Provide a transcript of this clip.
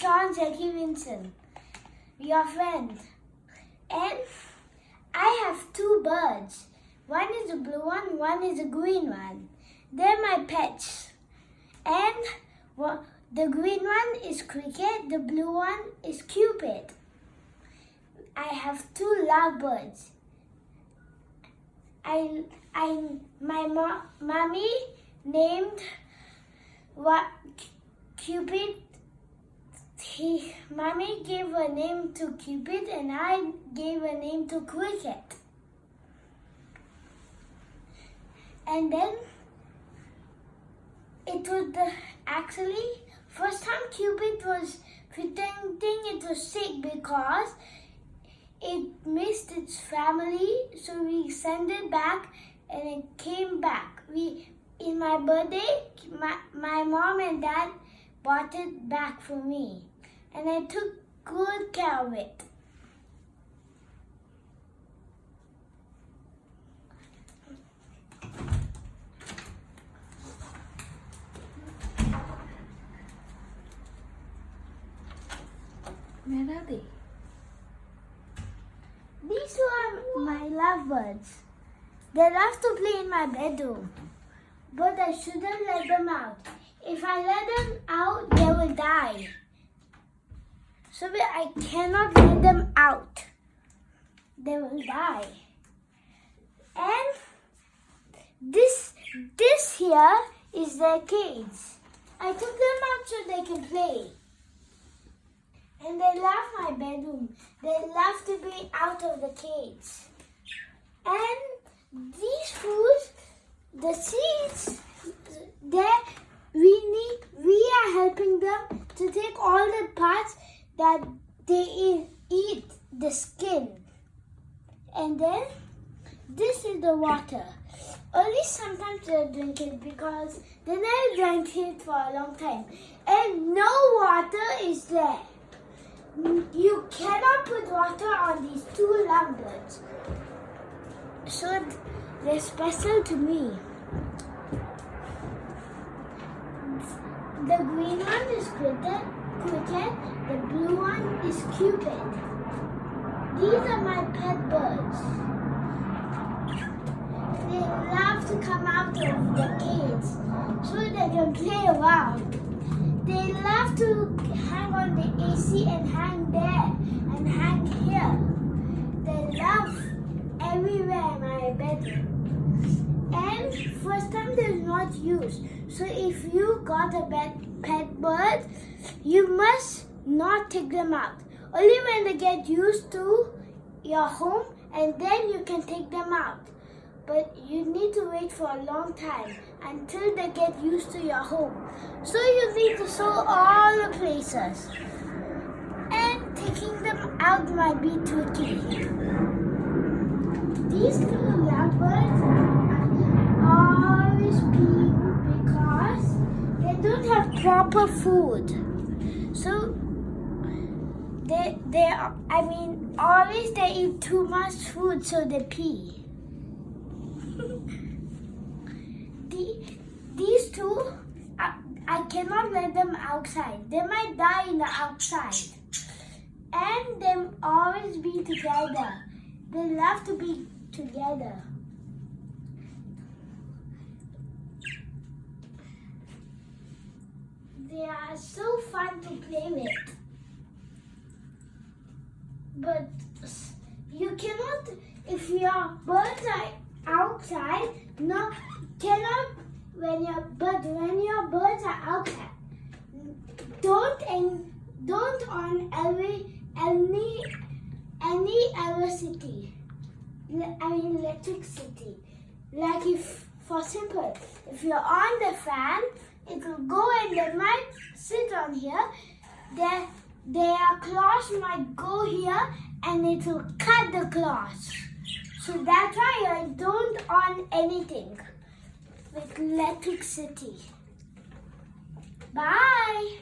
Shawn Zeke Winston, your friend. And I have two birds. One is a blue one is a green one. They're my pets. And the green one is Crikett, the blue one is Cupid. I have two lovebirds. My mommy named Cupid. Mommy gave a name to Cupid and I gave a name to Crikett. And then it was actually first time Cupid was pretending it was sick because it missed its family, so we sent it back and it came back. In my birthday, my mom and dad bought it back for me and I took good care of it. Where are they? These two are my lovebirds. They love to play in my bedroom, but I shouldn't let them out. If I let them out, they will die. So I cannot let them out. They will die. And this here is their cage. I took them out so they can play. And they love my bedroom. They love to be out of the cage. And these foods, the seeds, we are helping them to take all the parts that they eat, the skin. And then this is the water. Only sometimes they drink it because they never drank it for a long time. And no water is there. You cannot put water on these two lovebirds. So they're special to me. The green one is Crikett, the blue one is Cupid. These are my pet birds. They love to come out of the cage so they can play around. They love to hang on the AC and hang there and hang here. They love everywhere in my bedroom. And first time they're not used. So if you got a pet bird, you must not take them out. Only when they get used to your home and then you can take them out. But you need to wait for a long time until they get used to your home. So you need to sew all the places. And taking them out might be tricky. These little lovebirds are always peeing because they don't have proper food. So always they eat too much food, so they pee. These two, I cannot let them outside. They might die in the outside. And they always be together. They love to be together. They are so fun to play with. But you cannot, if your birds are outside, when your birds are outside, don't on any electricity. Like if you're on the fan, it will go and they might sit on here. Their claws might go here and it will cut the claws. So that's why I don't on anything with electricity. Bye.